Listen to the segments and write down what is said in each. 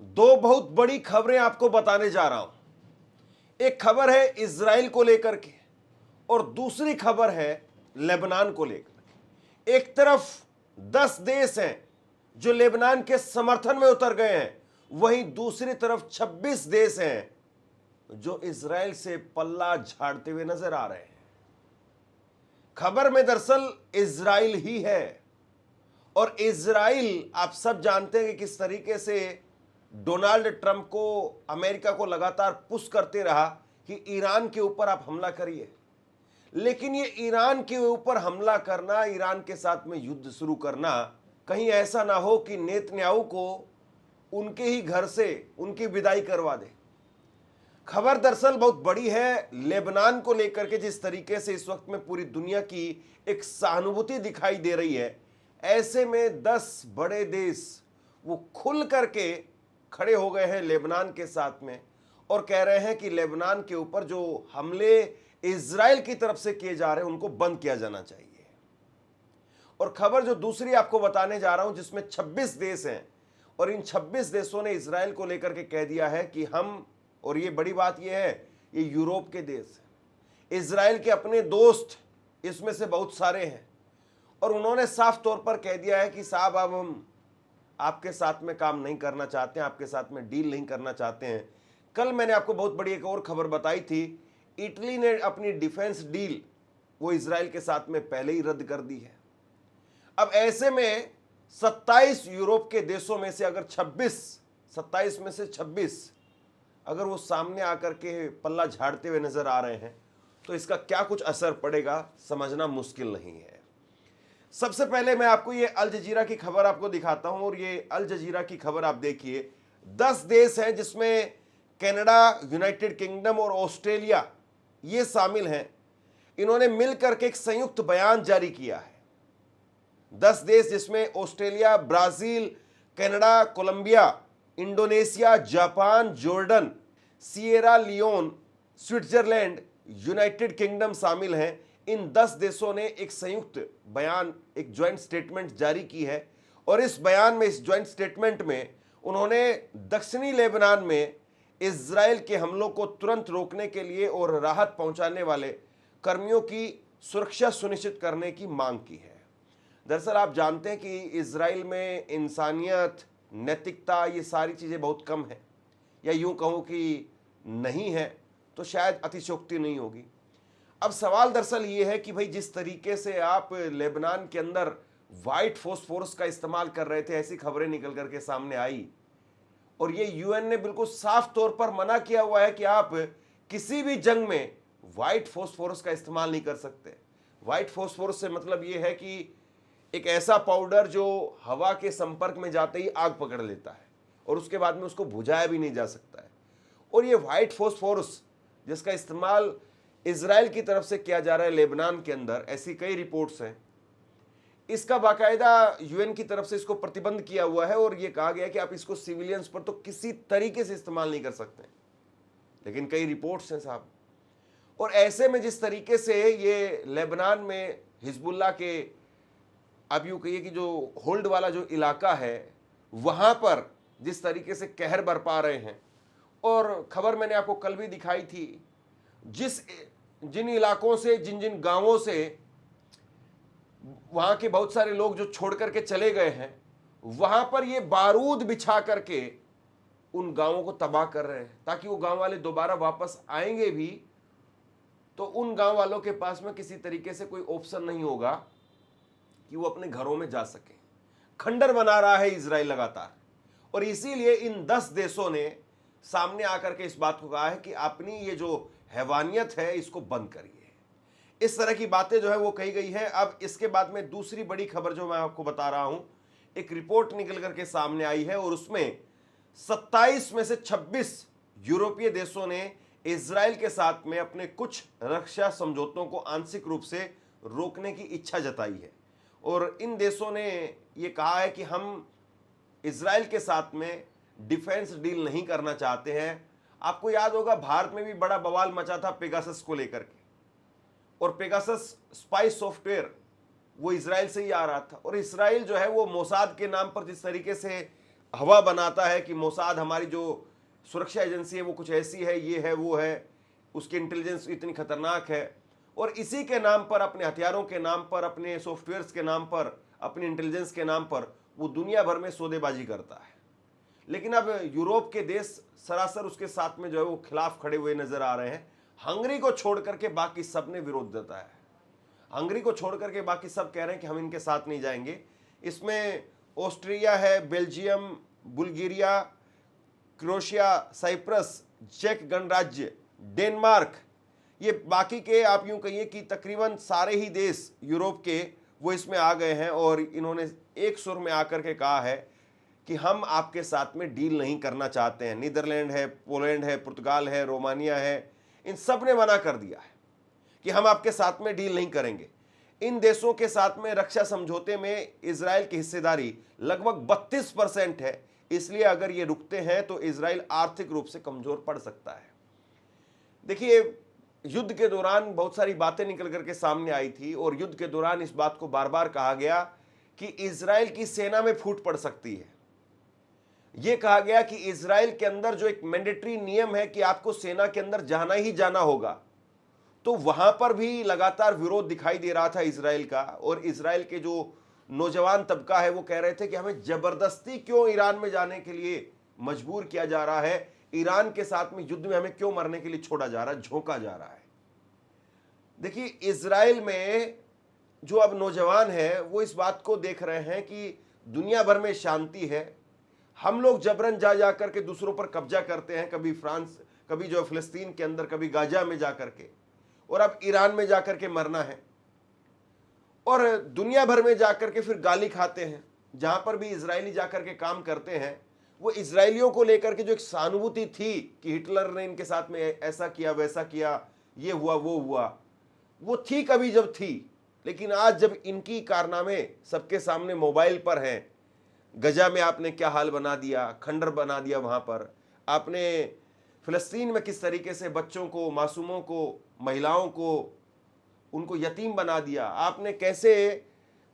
दो बहुत बड़ी खबरें आपको बताने जा रहा हूं। एक खबर है इजराइल को लेकर के और दूसरी खबर है लेबनान को लेकर। एक तरफ 10 देश हैं जो लेबनान के समर्थन में उतर गए हैं, वहीं दूसरी तरफ 26 देश हैं जो इजराइल से पल्ला झाड़ते हुए नजर आ रहे हैं। खबर में दरअसल इजराइल ही है और इजराइल आप सब जानते हैं कि किस तरीके से डोनाल्ड ट्रंप को, अमेरिका को लगातार पुश करते रहा कि ईरान के ऊपर आप हमला करिए। लेकिन ये ईरान के ऊपर हमला करना, ईरान के साथ में युद्ध शुरू करना, कहीं ऐसा ना हो कि नेतन्याहू को उनके ही घर से उनकी विदाई करवा दे। खबर दरअसल बहुत बड़ी है लेबनान को लेकर के। जिस तरीके से इस वक्त में पूरी दुनिया की एक सहानुभूति दिखाई दे रही है, ऐसे में 10 बड़े देश वो खुल करके खड़े हो गए हैं लेबनान के साथ में और कह रहे हैं कि लेबनान के ऊपर जो हमले इजराइल की तरफ से किए जा रहे हैं उनको बंद किया जाना चाहिए। और खबर जो दूसरी आपको बताने जा रहा हूं, जिसमें 26 देश हैं और इन 26 देशों ने इजराइल को लेकर के कह दिया है कि हम, और ये बड़ी बात ये है, ये यूरोप के देश हैं, इजराइल के अपने दोस्त इसमें से बहुत सारे हैं और उन्होंने साफ तौर पर कह दिया है कि साहब अब हम आपके साथ में काम नहीं करना चाहते हैं, आपके साथ में डील नहीं करना चाहते हैं। कल मैंने आपको बहुत बड़ी एक और खबर बताई थी, इटली ने अपनी डिफेंस डील वो इजराइल के साथ में पहले ही रद्द कर दी है। अब ऐसे में 27 यूरोप के देशों में से अगर 27 में से 26 अगर वो सामने आकर के पल्ला झाड़ते हुए नजर आ रहे हैं तो इसका क्या कुछ असर पड़ेगा समझना मुश्किल नहीं है। सबसे पहले मैं आपको ये अल जजीरा की खबर आपको दिखाता हूं और ये अल जजीरा की खबर आप देखिए। 10 देश हैं जिसमें कनाडा, यूनाइटेड किंगडम और ऑस्ट्रेलिया ये शामिल हैं। इन्होंने मिलकर के एक संयुक्त बयान जारी किया है। 10 देश जिसमें Australia, Brazil, Canada, Colombia, Indonesia, Japan, Jordan, Sierra Leone, Switzerland, United Kingdom शामिल हैं। इन 10 देशों ने एक संयुक्त बयान, एक ज्वाइंट स्टेटमेंट जारी की है और इस बयान में, इस ज्वाइंट स्टेटमेंट में उन्होंने दक्षिणी लेबनान में इजराइल के हमलों को तुरंत रोकने के लिए और राहत पहुंचाने वाले कर्मियों की सुरक्षा सुनिश्चित करने की मांग की है। दरअसल आप जानते हैं कि इजराइल में इंसानियत, नैतिकता, ये सारी चीज़ें बहुत कम है, या यूं कहूँ कि नहीं है तो शायद अतिशयोक्ति नहीं होगी। अब सवाल दरअसल ये है कि भाई जिस तरीके से आप लेबनान के अंदर व्हाइट फॉस्फोरस का इस्तेमाल कर रहे थे, ऐसी खबरें निकल करके सामने आई और ये यूएन ने बिल्कुल साफ तौर पर मना किया हुआ है कि आप किसी भी जंग में व्हाइट फॉस्फोरस का इस्तेमाल नहीं कर सकते। व्हाइट फॉस्फोरस से मतलब ये है कि एक ऐसा पाउडर जो हवा के संपर्क में जाते ही आग पकड़ लेता है और उसके बाद में उसको बुझाया भी नहीं जा सकता है। और ये व्हाइट फॉस्फोरस जिसका इस्तेमाल इजराइल की तरफ से किया जा रहा है लेबनान के अंदर, ऐसी कई रिपोर्ट्स हैं। इसका बाकायदा यूएन की तरफ से इसको प्रतिबंध किया हुआ है और यह कहा गया है कि आप इसको सिविलियंस पर तो किसी तरीके से इस्तेमाल नहीं कर सकते। लेकिन कई रिपोर्ट्स हैं साहब। और ऐसे में जिस तरीके से ये लेबनान में हिजबुल्लाह के, आप यूं कहिए कि जो होल्ड वाला जो इलाका है वहां पर जिस तरीके से कहर बरपा रहे हैं, और खबर मैंने आपको कल भी दिखाई थी, जिन इलाकों से, जिन जिन गांवों से वहां के बहुत सारे लोग जो छोड़ करके चले गए हैं, वहां पर ये बारूद बिछा करके उन गांवों को तबाह कर रहे हैं ताकि वो गांव वाले दोबारा वापस आएंगे भी तो उन गांव वालों के पास में किसी तरीके से कोई ऑप्शन नहीं होगा कि वो अपने घरों में जा सके। खंडर बना रहा है इजराइल लगातार और इसीलिए इन 10 देशों ने सामने आकर के इस बात को कहा है कि अपनी ये जो हैवानियत है इसको बंद करिए। इस तरह की बातें जो है वो कही गई है। अब इसके बाद में दूसरी बड़ी खबर जो मैं आपको बता रहा हूं, एक रिपोर्ट निकल करके सामने आई है और उसमें 27 में से 26 यूरोपीय देशों ने इजराइल के साथ में अपने कुछ रक्षा समझौतों को आंशिक रूप से रोकने की इच्छा जताई है। और इन देशों ने ये कहा है कि हम इजराइल के साथ में डिफेंस डील नहीं करना चाहते हैं। आपको याद होगा भारत में भी बड़ा बवाल मचा था पेगासस को लेकर के, और पेगासस स्पाई सॉफ्टवेयर वो इजराइल से ही आ रहा था और इजराइल जो है वो मोसाद के नाम पर जिस तरीके से हवा बनाता है कि मोसाद हमारी जो सुरक्षा एजेंसी है वो कुछ ऐसी है, ये है, वो है, उसकी इंटेलिजेंस इतनी खतरनाक है, और इसी के नाम पर, अपने हथियारों के नाम पर, अपने सॉफ्टवेयर्स के नाम पर, अपनी इंटेलिजेंस के नाम पर वो दुनिया भर में सौदेबाजी करता है। लेकिन अब यूरोप के देश सरासर उसके साथ में जो है वो खिलाफ खड़े हुए नजर आ रहे हैं। हंगरी को छोड़ करके बाकी सब ने विरोध जताया है। हंगरी को छोड़ करके बाकी सब कह रहे हैं कि हम इनके साथ नहीं जाएंगे। इसमें ऑस्ट्रिया है, बेल्जियम, बुल्गारिया, क्रोएशिया, साइप्रस, चेक गणराज्य, डेनमार्क, ये बाकी के आप यूं कहिए कि तकरीबन सारे ही देश यूरोप के वो इसमें आ गए हैं, और इन्होंने एक सुर में आकर के कहा है कि हम आपके साथ में डील नहीं करना चाहते हैं। नीदरलैंड है, पोलैंड है, पुर्तगाल है, रोमानिया है, इन सब ने मना कर दिया है कि हम आपके साथ में डील नहीं करेंगे। इन देशों के साथ में रक्षा समझौते में इजराइल की हिस्सेदारी लगभग 32% है। इसलिए अगर ये रुकते हैं तो इजराइल आर्थिक रूप से कमजोर पड़ सकता है। देखिए, युद्ध के दौरान बहुत सारी बातें निकल करके सामने आई थी, और युद्ध के दौरान इस बात को बार बार कहा गया कि इजराइल की सेना में फूट पड़ सकती है। यह कहा गया कि इजराइल के अंदर जो एक मैंडेटरी नियम है कि आपको सेना के अंदर जाना ही जाना होगा, तो वहां पर भी लगातार विरोध दिखाई दे रहा था इजराइल का। और इजराइल के जो नौजवान तबका है वो कह रहे थे कि हमें जबरदस्ती क्यों ईरान में जाने के लिए मजबूर किया जा रहा है, ईरान के साथ में युद्ध में हमें क्यों मरने के लिए छोड़ा जा रहा है, झोंका जा रहा है। देखिए, इजराइल में जो अब नौजवान है वो इस बात को देख रहे हैं कि दुनिया भर में शांति है, हम लोग जबरन जा करके दूसरों पर कब्जा करते हैं, कभी फ्रांस, कभी जो फिलिस्तीन के अंदर, कभी गाजा में जाकर के, और अब ईरान में जाकर के मरना है, और दुनिया भर में जाकर के फिर गाली खाते हैं। जहां पर भी इजरायली जाकर के काम करते हैं, वो इजरायलियों को लेकर के जो एक सहानुभूति थी कि हिटलर ने इनके साथ में ऐसा किया, वैसा किया, ये हुआ, वो हुआ, वो थी कभी जब थी। लेकिन आज जब इनकी कारनामे सबके सामने मोबाइल पर हैं, गजा में आपने क्या हाल बना दिया, खंडर बना दिया, वहां पर आपने फिलिस्तीन में किस तरीके से बच्चों को, मासूमों को, महिलाओं को, उनको यतीम बना दिया, आपने कैसे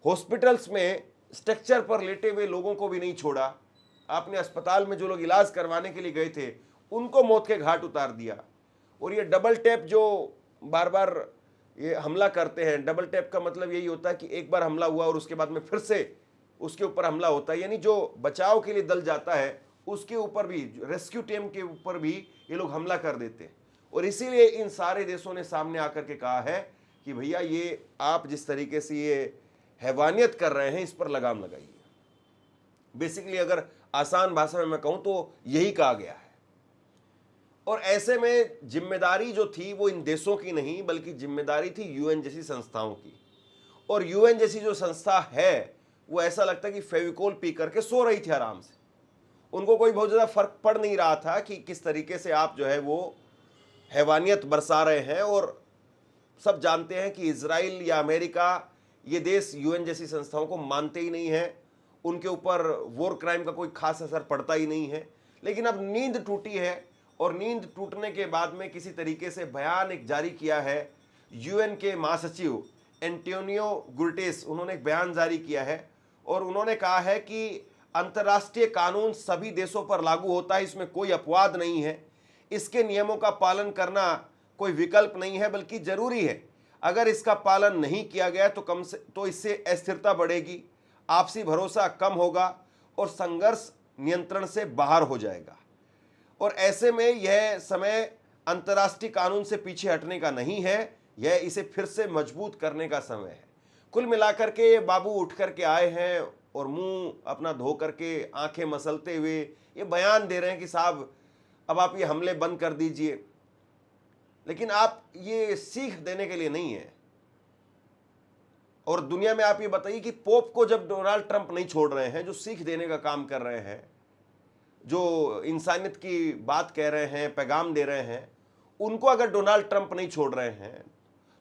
हॉस्पिटल्स में स्ट्रक्चर पर लेटे हुए लोगों को भी नहीं छोड़ा, आपने अस्पताल में जो लोग इलाज करवाने के लिए गए थे उनको मौत के घाट उतार दिया। और ये डबल टैप जो बार बार ये हमला करते हैं, डबल टैप का मतलब यही होता है कि एक बार हमला हुआ और उसके बाद में फिर से उसके ऊपर हमला होता है, यानी जो बचाव के लिए दल जाता है उसके ऊपर भी, रेस्क्यू टीम के ऊपर भी ये लोग हमला कर देते हैं। और इसीलिए इन सारे देशों ने सामने आकर के कहा है कि भैया ये आप जिस तरीके से ये हैवानियत कर रहे हैं इस पर लगाम लगाइए। बेसिकली अगर आसान भाषा में मैं कहूं तो यही कहा गया है। और ऐसे में जिम्मेदारी जो थी वो इन देशों की नहीं, बल्कि जिम्मेदारी थी यूएन जैसी संस्थाओं की। और यूएन जैसी जो संस्था है वो ऐसा लगता है कि फेविकोल पी करके सो रही थी आराम से। उनको कोई बहुत ज़्यादा फर्क पड़ नहीं रहा था कि किस तरीके से आप जो है वो हैवानियत बरसा रहे हैं। और सब जानते हैं कि इजराइल या अमेरिका, ये देश यूएन जैसी संस्थाओं को मानते ही नहीं है, उनके ऊपर वॉर क्राइम का कोई खास असर पड़ता ही नहीं है। लेकिन अब नींद टूटी है, और नींद टूटने के बाद में किसी तरीके से बयान एक जारी किया है यूएन के महासचिव एंटोनियो गुटेरेस। उन्होंने एक बयान जारी किया है और उन्होंने कहा है कि अंतर्राष्ट्रीय कानून सभी देशों पर लागू होता है, इसमें कोई अपवाद नहीं है, इसके नियमों का पालन करना कोई विकल्प नहीं है बल्कि जरूरी है। अगर इसका पालन नहीं किया गया तो इससे अस्थिरता बढ़ेगी, आपसी भरोसा कम होगा और संघर्ष नियंत्रण से बाहर हो जाएगा। और ऐसे में यह समय अंतर्राष्ट्रीय कानून से पीछे हटने का नहीं है, यह इसे फिर से मजबूत करने का समय है। कुल मिलाकर के ये बाबू उठ करके आए हैं और मुंह अपना धो करके आंखें मसलते हुए ये बयान दे रहे हैं कि साहब अब आप ये हमले बंद कर दीजिए। लेकिन आप ये सीख देने के लिए नहीं है। और दुनिया में आप ये बताइए कि पोप को जब डोनाल्ड ट्रंप नहीं छोड़ रहे हैं, जो सीख देने का काम कर रहे हैं, जो इंसानियत की बात कह रहे हैं, पैगाम दे रहे हैं, उनको अगर डोनाल्ड ट्रंप नहीं छोड़ रहे हैं,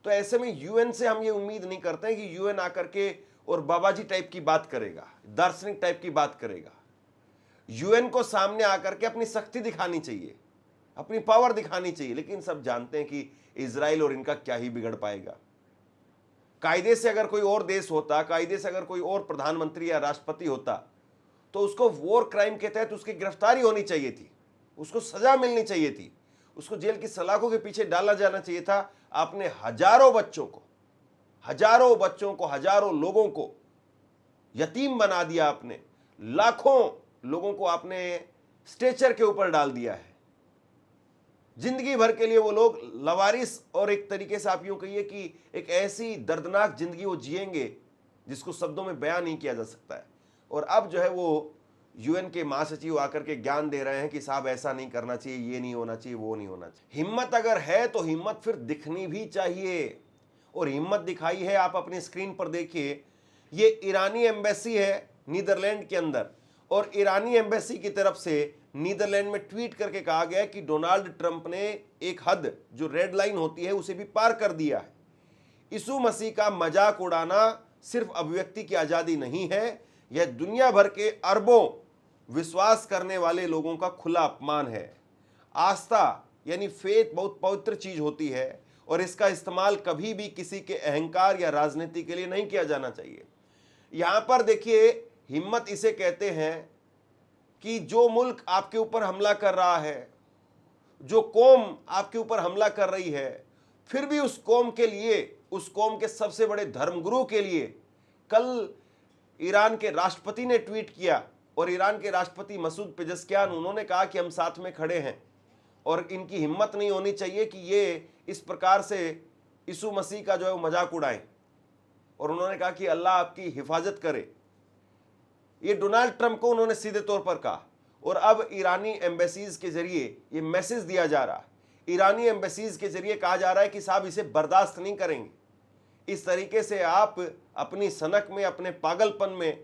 तो ऐसे में यूएन से हम ये उम्मीद नहीं करते हैं कि यूएन आकर के और बाबाजी टाइप की बात करेगा, दार्शनिक टाइप की बात करेगा। यूएन को सामने आकर के अपनी शक्ति दिखानी चाहिए, अपनी पावर दिखानी चाहिए। लेकिन सब जानते हैं कि इजराइल और इनका क्या ही बिगड़ पाएगा। कायदे से अगर कोई और देश होता, कायदे से अगर कोई और प्रधानमंत्री या राष्ट्रपति होता, तो उसको वॉर क्राइम के तहत उसकी गिरफ्तारी होनी चाहिए थी, उसको सजा मिलनी चाहिए थी, उसको जेल की सलाखों के पीछे डाला जाना चाहिए था। आपने हजारों बच्चों को, हजारों लोगों को यतीम बना दिया, आपने लाखों लोगों को आपने स्ट्रेचर के ऊपर डाल दिया है। जिंदगी भर के लिए वो लोग लवारिस, और एक तरीके से आप यूं कहिए कि एक ऐसी दर्दनाक जिंदगी वो जिएंगे जिसको शब्दों में बयान नहीं किया जा सकता है। और अब जो है वो यूएन के महासचिव आकर के ज्ञान दे रहे हैं कि साहब ऐसा नहीं करना चाहिए, ये नहीं होना चाहिए, वो नहीं होना चाहिए। हिम्मत अगर है तो हिम्मत फिर दिखनी भी चाहिए, और हिम्मत दिखाई है। आप अपनी स्क्रीन पर देखिए, ये ईरानी एम्बेसी है नीदरलैंड के अंदर, और ईरानी एम्बेसी की तरफ से नीदरलैंड में ट्वीट करके कहा गया है कि डोनाल्ड ट्रंप ने एक हद, जो रेड लाइन होती है, उसे भी पार कर दिया है। यीशु मसीह का मजाक उड़ाना सिर्फ अभिव्यक्ति की आजादी नहीं है, यह दुनिया भर के अरबों विश्वास करने वाले लोगों का खुला अपमान है। आस्था यानी फेथ बहुत पवित्र चीज होती है, और इसका इस्तेमाल कभी भी किसी के अहंकार या राजनीति के लिए नहीं किया जाना चाहिए। यहां पर देखिए, हिम्मत इसे कहते हैं कि जो मुल्क आपके ऊपर हमला कर रहा है, जो कौम आपके ऊपर हमला कर रही है, फिर भी उस कौम के लिए, उस कौम के सबसे बड़े धर्मगुरु के लिए, कल ईरान के राष्ट्रपति ने ट्वीट किया, और ईरान के राष्ट्रपति मसूद पेजेस्कियान, उन्होंने कहा कि हम साथ में खड़े हैं, और इनकी हिम्मत नहीं होनी चाहिए कि ये इस प्रकार से यीशु मसीह का जो है मजाक उड़ाएं। और उन्होंने कहा कि अल्लाह आपकी हिफाजत करे। ये डोनाल्ड ट्रंप को उन्होंने सीधे तौर पर कहा, और अब ईरानी एम्बेसीज के जरिए ये मैसेज दिया जा रहा है। ईरानी एम्बेसीज के जरिए कहा जा रहा है कि साहब इसे बर्दाश्त नहीं करेंगे। इस तरीके से आप अपनी सनक में, अपने पागलपन में,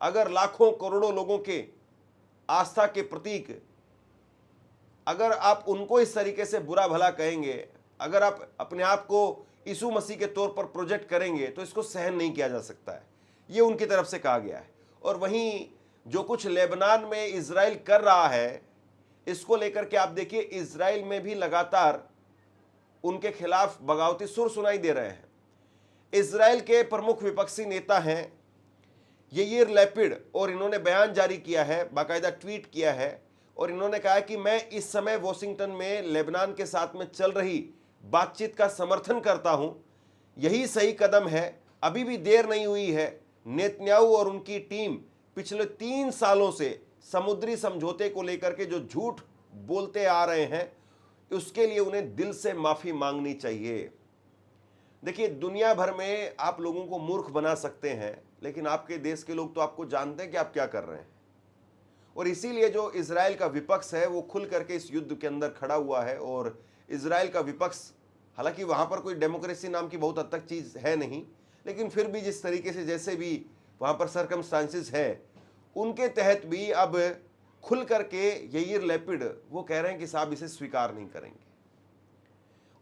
अगर लाखों करोड़ों लोगों के आस्था के प्रतीक, अगर आप उनको इस तरीके से बुरा भला कहेंगे, अगर आप अपने आप को यीशु मसीह के तौर पर प्रोजेक्ट करेंगे, तो इसको सहन नहीं किया जा सकता है। ये उनकी तरफ से कहा गया है। और वहीं जो कुछ लेबनान में इजराइल कर रहा है, इसको लेकर के आप देखिए, इजराइल में भी लगातार उनके खिलाफ बगावती सुर सुनाई दे रहे हैं। इजराइल के प्रमुख विपक्षी नेता हैं याइर लैपिड, और इन्होंने बयान जारी किया है, बाकायदा ट्वीट किया है, और इन्होंने कहा कि मैं इस समय वॉशिंगटन में लेबनान के साथ में चल रही बातचीत का समर्थन करता हूं। यही सही कदम है, अभी भी देर नहीं हुई है। नेतन्याहू और उनकी टीम पिछले 3 सालों से समुद्री समझौते को लेकर के जो झूठ बोलते आ रहे हैं, उसके लिए उन्हें दिल से माफी मांगनी चाहिए। देखिए, दुनिया भर में आप लोगों को मूर्ख बना सकते हैं, लेकिन आपके देश के लोग तो आपको जानते हैं कि आप क्या कर रहे हैं। और इसीलिए जो इजराइल का विपक्ष है वो खुल करके इस युद्ध के अंदर खड़ा हुआ है। और इजराइल का विपक्ष, हालांकि वहां पर कोई डेमोक्रेसी नाम की बहुत हद तक चीज है नहीं, लेकिन फिर भी जिस तरीके से, जैसे भी वहां पर सरकमस्टांसेस है, उनके तहत भी अब खुल करके याइर लैपिड वो कह रहे हैं कि साहब इसे स्वीकार नहीं करेंगे।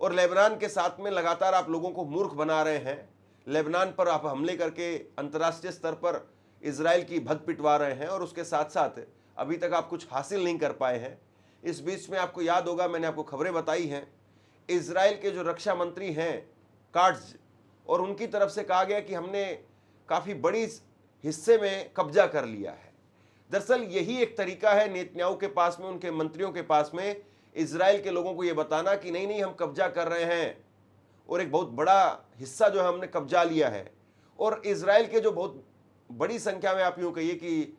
और लेबनान के साथ में लगातार आप लोगों को मूर्ख बना रहे हैं। लेबनान पर आप हमले करके अंतर्राष्ट्रीय स्तर पर इजराइल की भग पिटवा रहे हैं, और उसके साथ साथ अभी तक आप कुछ हासिल नहीं कर पाए हैं। इस बीच में आपको याद होगा, मैंने आपको खबरें बताई हैं, इजराइल के जो रक्षा मंत्री हैं काट्ज, और उनकी तरफ से कहा गया कि हमने काफ़ी बड़ी हिस्से में कब्जा कर लिया है। दरअसल यही एक तरीका है नेतन्याहू के पास में, उनके मंत्रियों के पास में, इजराइल के लोगों को यह बताना कि नहीं नहीं हम कब्जा कर रहे हैं, और एक बहुत बड़ा हिस्सा जो है हमने कब्जा लिया है। और इजराइल के जो बहुत बड़ी संख्या में, आप यूँ कहिए कि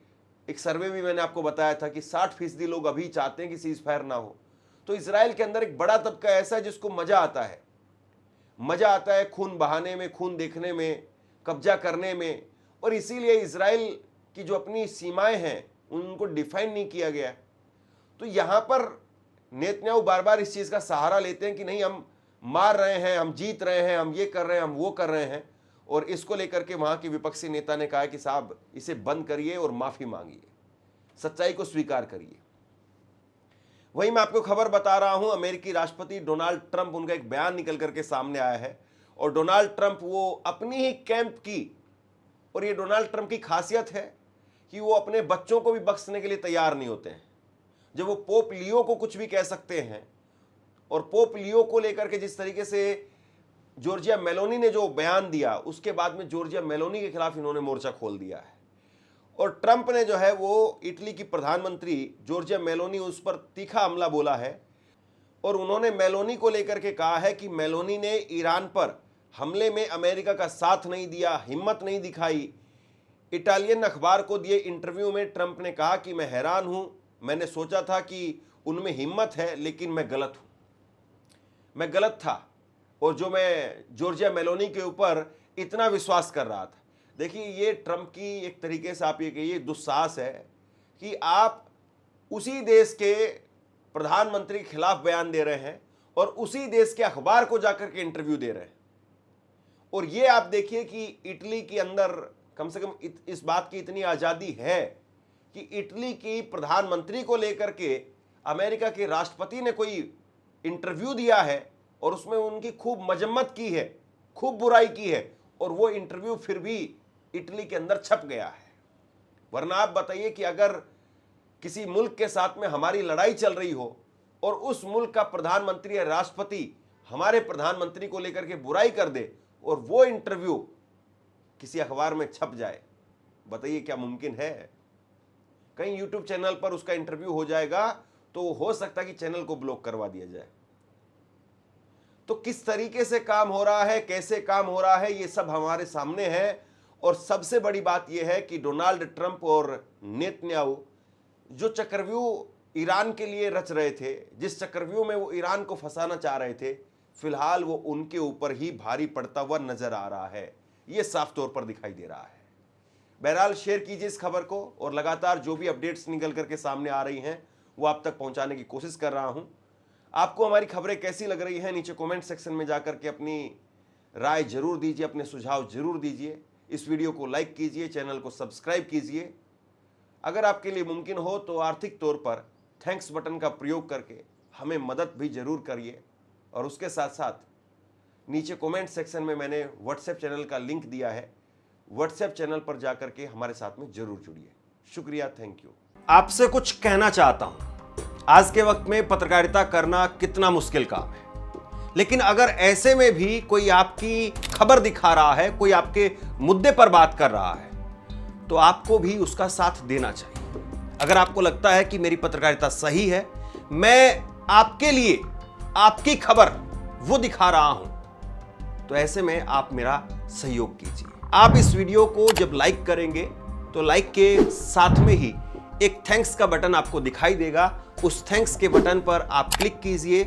एक सर्वे भी मैंने आपको बताया था कि 60% लोग अभी चाहते हैं कि सीज फायर ना हो। तो इजराइल के अंदर एक बड़ा तबका ऐसा है जिसको मजा आता है, मजा आता है खून बहाने में, खून देखने में, कब्जा करने में। और इसीलिए इजराइल की जो अपनी सीमाएं हैं उनको डिफाइन नहीं किया गया। तो यहां पर नेतन्याहू बार बार इस चीज का सहारा लेते हैं कि नहीं हम मार रहे हैं, हम जीत रहे हैं, हम ये कर रहे हैं, हम वो कर रहे हैं। और इसको लेकर के वहां के विपक्षी नेता ने कहा कि साहब इसे बंद करिए और माफी मांगिए, सच्चाई को स्वीकार करिए। वहीं मैं आपको खबर बता रहा हूं, अमेरिकी राष्ट्रपति डोनाल्ड ट्रंप, उनका एक बयान निकल करके सामने आया है। और डोनाल्ड ट्रंप वो अपनी ही कैंप की, और ये डोनाल्ड ट्रंप की खासियत है कि वो अपने बच्चों को भी बख्शने के लिए तैयार नहीं होते हैं। जब वो पोप लियो को कुछ भी कह सकते हैं, और पोप लियो को लेकर के जिस तरीके से जॉर्जिया मेलोनी ने जो बयान दिया, उसके बाद में जॉर्जिया मेलोनी के खिलाफ इन्होंने मोर्चा खोल दिया है। और ट्रंप ने जो है वो इटली की प्रधानमंत्री जॉर्जिया मेलोनी उस पर तीखा हमला बोला है और उन्होंने मेलोनी को लेकर के कहा है कि मेलोनी ने ईरान पर हमले में अमेरिका का साथ नहीं दिया, हिम्मत नहीं दिखाई। इटालियन अखबार को दिए इंटरव्यू में ट्रंप ने कहा कि मैं हैरान हूं, मैंने सोचा था कि उनमें हिम्मत है लेकिन मैं गलत था और जो मैं जॉर्जिया मेलोनी के ऊपर इतना विश्वास कर रहा था। देखिए, ये ट्रंप की एक तरीके से आप ये कहिए दुस्साहस है कि आप उसी देश के प्रधानमंत्री के खिलाफ बयान दे रहे हैं और उसी देश के अखबार को जाकर के इंटरव्यू दे रहे हैं। और ये आप देखिए कि इटली के अंदर कम से कम इस बात की इतनी आज़ादी है कि इटली की प्रधानमंत्री को लेकर के अमेरिका के राष्ट्रपति ने कोई इंटरव्यू दिया है और उसमें उनकी खूब मजम्मत की है, खूब बुराई की है और वो इंटरव्यू फिर भी इटली के अंदर छप गया है। वरना आप बताइए कि अगर किसी मुल्क के साथ में हमारी लड़ाई चल रही हो और उस मुल्क का प्रधानमंत्री या राष्ट्रपति हमारे प्रधानमंत्री को लेकर के बुराई कर दे और वो इंटरव्यू किसी अखबार में छप जाए, बताइए क्या मुमकिन है? कहीं यूट्यूब चैनल पर उसका इंटरव्यू हो जाएगा तो हो सकता है कि चैनल को ब्लॉक करवा दिया जाए। तो किस तरीके से काम हो रहा है, कैसे काम हो रहा है, ये सब हमारे सामने है। और सबसे बड़ी बात यह है कि डोनाल्ड ट्रंप और नेतन्याहू जो चक्रव्यूह ईरान के लिए रच रहे थे, जिस चक्रव्यूह में वो ईरान को फंसाना चाह रहे थे, फिलहाल वो उनके ऊपर ही भारी पड़ता हुआ नजर आ रहा है। ये साफ तौर पर दिखाई दे रहा है। बहरहाल शेयर कीजिए इस खबर को और लगातार जो भी अपडेट्स निकल करके सामने आ रही हैं वो आप तक पहुंचाने की कोशिश कर रहा हूं। आपको हमारी खबरें कैसी लग रही हैं नीचे कमेंट सेक्शन में जाकर के अपनी राय जरूर दीजिए, अपने सुझाव जरूर दीजिए। इस वीडियो को लाइक कीजिए, चैनल को सब्सक्राइब कीजिए। अगर आपके लिए मुमकिन हो तो आर्थिक तौर पर थैंक्स बटन का प्रयोग करके हमें मदद भी जरूर करिए। और उसके साथ साथ नीचे कमेंट सेक्शन में मैंने व्हाट्सएप चैनल का लिंक दिया है, व्हाट्सएप चैनल पर जाकर के हमारे साथ में जरूर जुड़िए। शुक्रिया, थैंक यू। आपसे कुछ कहना चाहता हूं। आज के वक्त में पत्रकारिता करना कितना मुश्किल काम है, लेकिन अगर ऐसे में भी कोई आपकी खबर दिखा रहा है, कोई आपके मुद्दे पर बात कर रहा है, तो आपको भी उसका साथ देना चाहिए। अगर आपको लगता है कि मेरी पत्रकारिता सही है, मैं आपके लिए आपकी खबर वो दिखा रहा हूं, तो ऐसे में आप मेरा सहयोग कीजिए। आप इस वीडियो को जब लाइक करेंगे तो लाइक के साथ में ही एक थैंक्स का बटन आपको दिखाई देगा। उस थैंक्स के बटन पर आप क्लिक कीजिए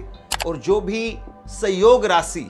और जो भी सहयोग राशि